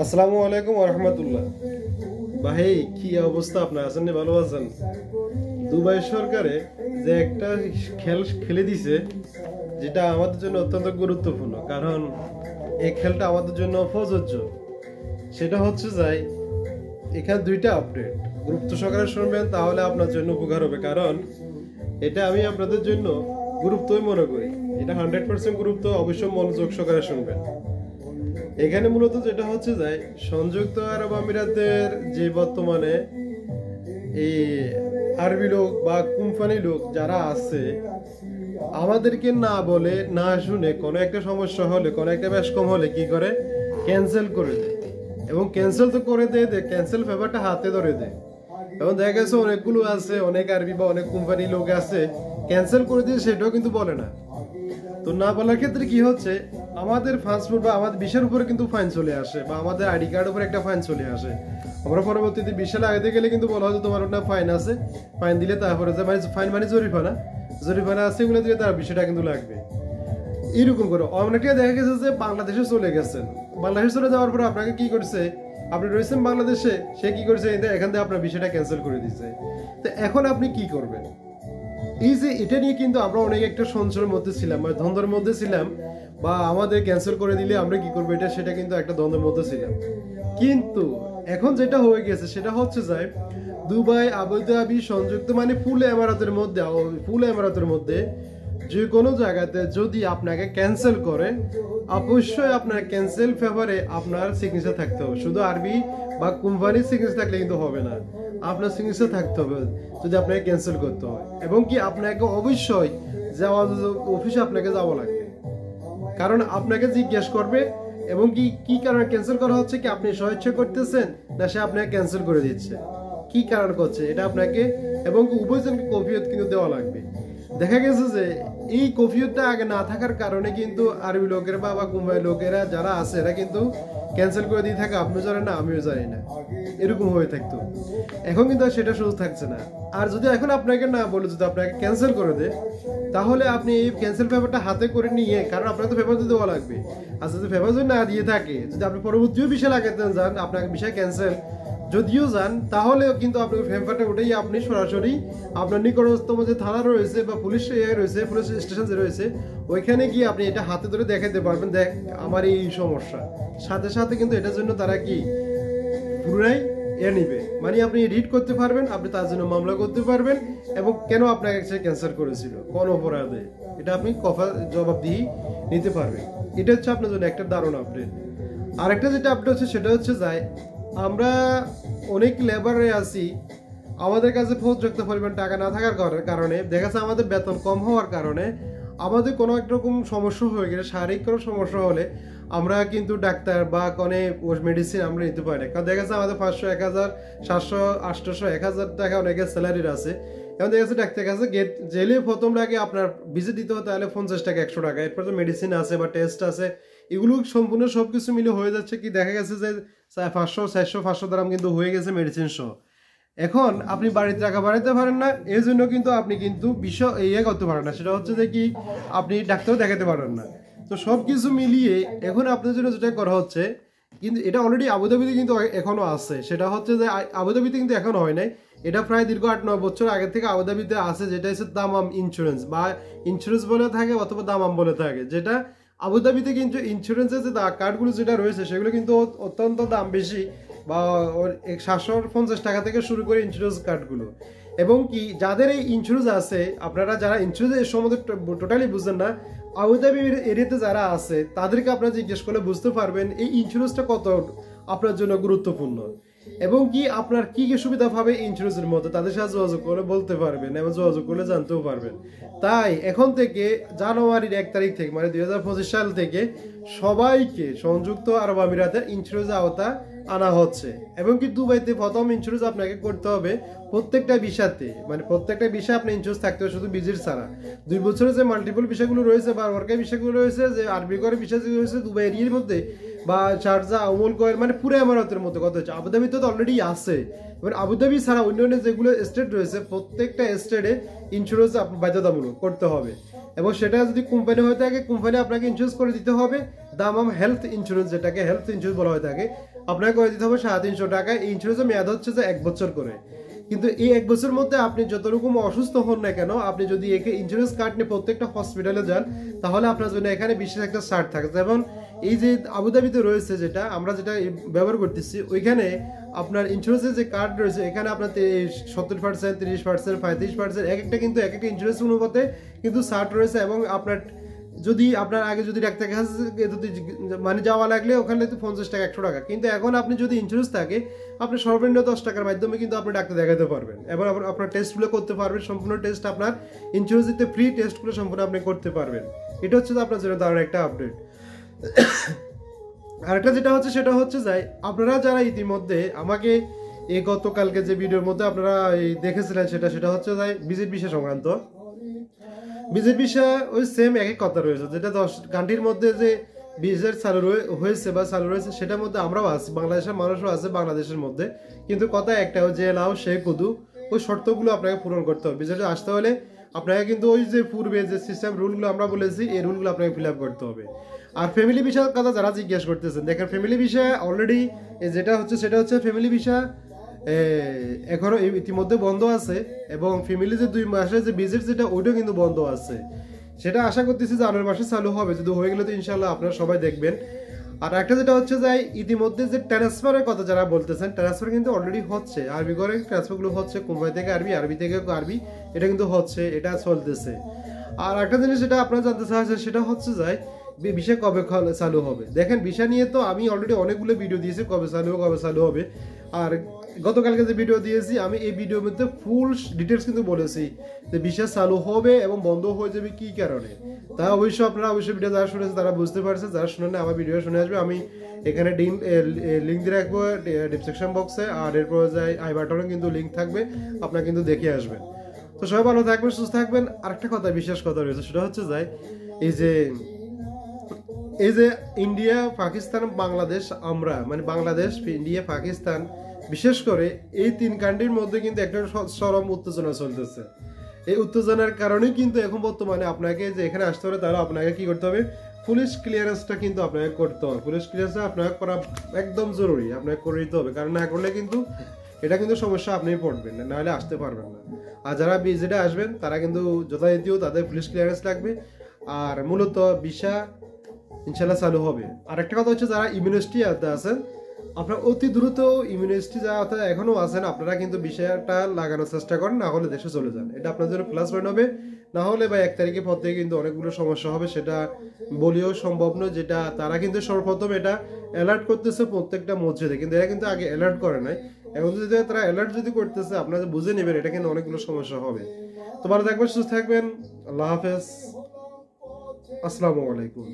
আসসালামু আলাইকুম ওয়া রাহমাতুল্লাহ। ভাই কি অবস্থা, আপনার আছেন? ভালো আছেন? দুবাই সরকারে যে একটা খেল খেলে দিছে, যেটা আমাদের জন্য অত্যন্ত গুরুত্বপূর্ণ, কারণ এই খেলটা আমাদের জন্য প্রযোজ্য। সেটা হচ্ছে যাই এখানে দুইটা আপডেট গুরুত্ব সহকারে শুনবেন, তাহলে আপনার জন্য উপকার হবে। কারণ এটা আমি আপনাদের জন্য গুরুত্বই মনে করি, এটা 100% গুরুত্ব, অবশ্যই মনোযোগ সহকারে শুনবেন। এখানে মূলত যেটা হচ্ছে যায়, সংযুক্ত আরব আমিরাতের যে বর্তমানে এই আরবি লোক বা কোম্পানি লোক যারা আছে, আমাদেরকে না বলে না শুনে কোনো একটা সমস্যা হলে, কোনো একটা ব্যাস কম হলে কি করে, ক্যান্সেল করে দেয়। এবং ক্যান্সেল তো করে দেয়, ক্যান্সেল পেপারটা হাতে ধরে দেয়। এবং দেখা গেছে অনেকগুলো আছে, অনেক আরবি বা অনেক কোম্পানি লোক আছে ক্যান্সেল করে দিয়ে সেটাও কিন্তু বলে না। তো না বলার ক্ষেত্রে কি হচ্ছে, আমাদের পাসপোর্ট বা আমাদের ভিসার উপরে কিন্তু ফাইন চলে আসে, বা আমাদের আইডি কার্ডের উপরে একটা ফাইন চলে আসে। আমরা পরবর্তীতে ভিসা লাগাইতে গেলে কিন্তু বলা হতো তোমার ওটা ফাইন আছে, ফাইন দিলে তারপরে যে ফাইন মানে জরিমানা আছে, এগুলো দিলে তার বিষয়টা কিন্তু লাগবে। এরকম করে অনেকটা দেখা গেছে যে বাংলাদেশে চলে গেছেন, বাংলাদেশে চলে যাওয়ার পর আপনাকে কি করছে, আপনি রয়েছেন বাংলাদেশে, সে কি করছে, এখান থেকে আপনার বিষয়টা ক্যান্সেল করে দিচ্ছে। তো এখন আপনি কি করবেন? এই যে এটা নিয়ে কিন্তু আমরা অনেক একটা সঞ্চয়ের মধ্যে ছিলাম, মানে দ্বন্দ্বের মধ্যে ছিলাম, বা আমাদের ক্যান্সেল করে দিলে আমরা কি করবো, এটা সেটা কিন্তু একটা দ্বন্দ্বের মধ্যে ছিলাম। কিন্তু এখন যেটা হয়ে গেছে সেটা হচ্ছে যায়, দুবাই, আবুধাবি, সংযুক্ত মানে ফুল এমারাতের মধ্যে যে কোনো জায়গাতে যদি আপনাকে ক্যান্সেল করে, অবশ্যই আপনার ক্যান্সেল পেপারে আপনার সিগনেচার থাকতে হবে। শুধু আরবি বা কোম্পানির সিগনেচার থাকলে কিন্তু হবে না, আপনার সিগনেচার থাকতে হবে যদি আপনাকে ক্যান্সেল করতে হয়। এবং কি আপনাকে অবশ্যই যাওয়া অফিসে আপনাকে যাওয়া লাগবে, কারণ আপনাকে জিজ্ঞেস করবে এবং কি কি কারণে ক্যান্সেল করা হচ্ছে, কি আপনি স্বেচ্ছা করতেছেন না সে আপনাকে ক্যান্সেল করে দিচ্ছে, কি কারণ করছে এটা আপনাকে, এবং উভয়জনকে কফিয়ত কিন্তু দেওয়া লাগবে। দেখা গেছে যে এই কফিয়তটা আগে না থাকার কারণে কিন্তু আরবি লোকেরা বা কোম্পানি লোকেরা যারা আছে এরা কিন্তু ক্যান্সেল করে দিয়ে থাকে, আপনিও জানেন না আমিও জানি না, এরকম হয়ে থাকতো। এখন কিন্তু আর সেটা সুযোগ থাকছে না। আর যদি এখন আপনাকে না বলে যদি আপনাকে ক্যান্সেল করে দেয়, তাহলে আপনি এই ক্যান্সেল পেপারটা হাতে করে নিয়ে, কারণ আপনাকে তো পেপার দেওয়া লাগবে, আর যদি পেপার যদি না দিয়ে থাকে, যদি আপনি পরবর্তীও বিষয় লাগাতে যান, আপনাকে বিষয় ক্যান্সেল যদিও যান, তাহলেও কিন্তু আপনাকে পেপারটা উঠেই আপনি সরাসরি আপনার নিকটতম যে থানা রয়েছে বা পুলিশ রয়েছে, পুলিশ স্টেশন যে রয়েছে, ওইখানে গিয়ে আপনি এটা হাতে ধরে দেখাতে পারবেন, দেখ আমার এই সমস্যা। সাথে সাথে কিন্তু এটার জন্য তারা কি পুরাই নিবে, মানে আপনি রিড করতে পারবেন, আপনি তার জন্য মামলা করতে পারবেন, এবং কেন আপনাকে সে ক্যান্সেল করেছিল, কোন অপরাধে, এটা আপনি জবাবদিহি নিতে পারবেন। এটা হচ্ছে আপনার জন্য একটা দারুণ আপডেট। আরেকটা যেটা আপডেট হচ্ছে সেটা হচ্ছে যায়, আমরা অনেক লেবারে আছি, আমাদের কাছে পর্যাপ্ত পরিমাণ টাকা না থাকার কারণে দেখা যাচ্ছে আমাদের বেতন কম হওয়ার কারণে আমাদের কোনো একরকম সমস্যা হয়ে গেলে, শারীরিক কোনো সমস্যা হলে আমরা কিন্তু ডাক্তার বা কোনো মেডিসিন আমরা নিতে পারি না। কারণ দেখা যাচ্ছে আমাদের 500, 1000, 700, 800, 1000 টাকা অনেকের স্যালারির আছে। এখন দেখা যাচ্ছে ডাক্তার কাছে গেলে প্রথম আগে আপনার ভিজিট দিতে হতে হলে 50 টাকা, 100 টাকা, এরপর তো মেডিসিন আছে বা টেস্ট আছে, এগুলো সম্পূর্ণ সবকিছু মিলে হয়ে যাচ্ছে কি, দেখা গেছে যে 500, 400, 500 দাম কিন্তু হয়ে গেছে মেডিসিন সহ। এখন আপনি বাড়িতে টাকা বাড়াইতে পারেন না, এই জন্য কিন্তু আপনি কিন্তু বিষয় করতে পারেন না, সেটা হচ্ছে যে কি আপনি ডাক্তারও দেখাতে পারেন না। তো সব কিছু মিলিয়ে এখন আপনার জন্য যেটা করা হচ্ছে, কিন্তু এটা অলরেডি আবুধাবিতে কিন্তু এখনো আছে, সেটা হচ্ছে যে আবুধাবিতে কিন্তু এখনো হয় নাই, এটা প্রায় দীর্ঘ 8-9 বছর আগে থেকে আবুধাবিতে আছে, যেটা হচ্ছে দামাম ইন্স্যুরেন্স বা ইন্স্যুরেন্স বলে থাকে অথবা দামাম বলে থাকে। যেটা আবুধাবিতে কিন্তু ইন্স্যুরেন্সের যে কার্ডগুলো যেটা রয়েছে সেগুলো কিন্তু অত্যন্ত দাম বেশি, বা 750 টাকা থেকে শুরু করে ইন্স্যুরেন্স কার্ডগুলো। এবং কি যাদের এই ইন্স্যুরেন্স আছে, আপনারা যারা ইন্স্যুরেন্স এর সম্বন্ধে টোটালি বুঝেন না, আবুধাবি এরিয়াতে যারা আছে তাদেরকে আপনারা জিজ্ঞেস করলে বুঝতে পারবেন এই ইন্স্যুরেন্সটা কত আপনার জন্য গুরুত্বপূর্ণ, এবং কি আপনার কি কি সুবিধা পাবে ইন্স্যুরেন্সের মধ্যে, তাদের সাথে যোগাযোগ করে বলতে পারবেন এবং যোগাযোগ করলে জানতেও পারবেন। তাই এখন থেকে জানুয়ারির 1 তারিখ থেকে, মানে 2025 সাল থেকে সবাইকে সংযুক্ত আরব আমিরাতের ইন্স্যুরেন্স আওতা আনা হচ্ছে। এবং কি দুবাইতে প্রথম ইন্স্যুরেন্স আপনাকে করতে হবে প্রত্যেকটা ভিসাতে, মানে প্রত্যেকটা ভিসা আপনার ইন্স্যুরেন্স থাকতে হবে, শুধু ভিজিট ছাড়া। 2 বছরের যে মাল্টিপল ভিসাগুলো রয়েছে বা ওয়ার্কার ভিসাগুলো রয়েছে, যে আরবি করে ভিসা রয়েছে দুবাই এরিয়ার মধ্যে বা শারজা, আমল কয়ের, মানে পুরো এমারাতের মধ্যে কথা হচ্ছে। আবুধাবিতে তো অলরেডি আছে, এবার আবুধাবি ছাড়া অন্যান্য যেগুলো স্টেট রয়েছে প্রত্যেকটা স্টেটে ইন্স্যুরেন্স বাধ্যতামূলক করতে হবে। এবং সেটা যদি কোম্পানি হয়ে থাকে কোম্পানি আপনাকে ইন্স্যুরেন্স করে দিতে হবে। দামাম হেলথ ইন্স্যুরেন্স, যেটাকে হেলথ ইন্স্যুরেন্স বলা হয়ে থাকে, আপনাকে করে দিতে হবে 350 টাকা। এই ইন্স্যুরেন্সের মেয়াদ হচ্ছে যে 1 বছর করে। কিন্তু এই 1 বছরের মধ্যে আপনি যত রকম অসুস্থ হন না কেন, আপনি যদি একে ইন্স্যুরেন্স কার্ড নিয়ে প্রত্যেকটা হসপিটালে যান, তাহলে আপনার জন্য এখানে বিশেষ একটা ছাড় থাকে। যেমন এই যে আবুধাবিতে রয়েছে, যেটা আমরা যেটা ব্যবহার করতেছি, ওইখানে আপনার ইন্স্যুরেন্সের যে কার্ড রয়েছে, এখানে আপনার 70%, 30%, 35%, এক একটা কিন্তু এক একটা ইন্স্যুরেন্স অনুপাতে কিন্তু ছাড় রয়েছে। এবং আপনার যদি আপনার আগে যদি ডাক্তার কাছে যদি মানে যাওয়া লাগলে ওখানে 50 টাকা 100 টাকা, কিন্তু এখন আপনি যদি ইন্স্যুরেন্স থাকে আপনি সর্বনিম্ন 10 টাকার মাধ্যমে কিন্তু আপনি ডাক্তার দেখাতে পারবেন এবং আপনার টেস্টগুলো করতে পারবেন। সম্পূর্ণ টেস্ট আপনার ইন্স্যুরেন্স দিতে ফ্রি, টেস্টগুলো সম্পূর্ণ আপনি করতে পারবেন। এটা হচ্ছে আপনার জন্য দারুণ একটা আপডেট। আরেকটা যেটা হচ্ছে সেটা হচ্ছে যাই, আপনারা যারা ইতিমধ্যে আমাকে এই গতকালকে যে ভিডিওর মধ্যে আপনারা দেখেছিলেন, সেটা হচ্ছে যাই ভিজিট ভিসা সংক্রান্ত। ভিজিট ভিসা ওই সেম একই কথা রয়েছে, যেটা 10 কান্ট্রির মধ্যে যে ভিসার চালু হয়েছে বা চালু রয়েছে, সেটার মধ্যে আমরাও আছি, বাংলাদেশের মানুষও আছে বাংলাদেশের মধ্যে। কিন্তু কথা একটাও যে লাও সে কুদু, ওই শর্তগুলো আপনাকে পূরণ করতে হবে। ভিসাটা আসতে হলে আপনাকে কিন্তু ওই যে পূর্বে যে সিস্টেম রুলগুলো আমরা বলেছি, এই রুলগুলো আপনাকে ফিল আপ করতে হবে। আর ফ্যামিলি ভিসার কথা যারা জিজ্ঞেস করতেছেন, দেখেন ফ্যামিলি ভিসা অলরেডি যেটা হচ্ছে সেটা হচ্ছে ফ্যামিলি ভিসা এখনো ইতিমধ্যে বন্ধ আছে। এবং ফ্যামিলি যে 2 মাসের যে ভিজিট যেটা, ওইটাও কিন্তু বন্ধ আছে। সেটা আশা করতেছি যে জানুয়ারি মাসে চালু হবে, যদি হয়ে গেলে তো ইনশাল্লাহ আপনারা সবাই দেখবেন। আর একটা যেটা হচ্ছে যে ইতিমধ্যে যে ট্রান্সফারের কথা যারা বলতেছেন, ট্রান্সফার কিন্তু অলরেডি হচ্ছে, আরবি করে ট্রান্সফারগুলো হচ্ছে, কোম্পানি থেকে আরবি, আরবি থেকে আরবি, এটা কিন্তু হচ্ছে, এটা চলতেছে। আর একটা জিনিস যেটা আপনারা জানতে চাচ্ছেন সেটা হচ্ছে যে ভিসা কবে চালু হবে। দেখেন ভিসা নিয়ে তো আমি অলরেডি অনেকগুলো ভিডিও দিয়েছি, কবে চালু হবে। আর গতকালকে যে ভিডিও দিয়েছি আমি, এই ভিডিওর মধ্যে ফুল ডিটেলস কিন্তু বলেছি যে ভিসা চালু হবে এবং বন্ধ হয়ে যাবে কি কারণে। তা অবশ্যই আপনারা ভিডিও যারা শুনেছেন তারা বুঝতে পারছে, যারা শুনেন না আমার ভিডিও শুনে আসবে। আমি এখানে লিঙ্ক দিয়ে রাখবো ডিসক্রিপশন বক্সে, আর এরপর যাই আই বাটনে কিন্তু লিঙ্ক থাকবে, আপনারা কিন্তু দেখে আসবেন। তো সবাই ভালো থাকবেন, সুস্থ থাকবেন। আরেকটা কথা, বিশেষ কথা রয়েছে, সেটা হচ্ছে যাই এই যে ইন্ডিয়া, পাকিস্তান, বাংলাদেশ, আমরা মানে বাংলাদেশ, ইন্ডিয়া, পাকিস্তান, বিশেষ করে এই 3 কান্ট্রির মধ্যে কিন্তু একটা চরম উত্তেজনা চলতেছে। এই উত্তেজনার কারণেই কিন্তু এখন বর্তমানে আপনাকে যে এখানে আসতে হবে, তাহলে আপনাকে কি করতে হবে, পুলিশ ক্লিয়ারেন্সটা কিন্তু আপনাকে করতে হবে। পুলিশ ক্লিয়ারেন্সটা আপনাকে করা একদম জরুরি, আপনাকে করে দিতে হবে। কারণ না করলে কিন্তু এটা কিন্তু সমস্যা, আপনি পড়বেন না, নাহলে আসতে পারবেন না। আর যারা ভিজিটে আসবেন তারা কিন্তু যথারীতিও তাদের পুলিশ ক্লিয়ারেন্স লাগবে। আর মূলত ভিসা ইনশাল্লাহ চালু হবে। আর একটা কথা হচ্ছে, যারা ইউনিভার্সিটি আছেন, আপনারা অতি দ্রুত ইউনিভার্সিটি যারা এখনো আছেন, আপনারা কিন্তু বিষয়টা লাগানোর চেষ্টা করেন, না হলে দেশে চলে যান। এটা আপনার জন্য প্লাস পয়েন্ট হবে। না হলে বা 1 তারিখের পর থেকে কিন্তু অনেকগুলো সমস্যা হবে, সেটা বলিও সম্ভব নয়। যেটা তারা কিন্তু সর্বপ্রথম এটা অ্যালার্ট করতেছে প্রত্যেকটা মসজিদে, কিন্তু এরা কিন্তু আগে অ্যালার্ট করে নাই। এখন যদি তারা অ্যালার্ট যদি করতেছে, আপনারা বুঝে নেবেন এটা কিন্তু অনেকগুলো সমস্যা হবে। তো ভালো থাকবেন, সুস্থ থাকবেন, আল্লাহ হাফেজ, আসসালামু আলাইকুম।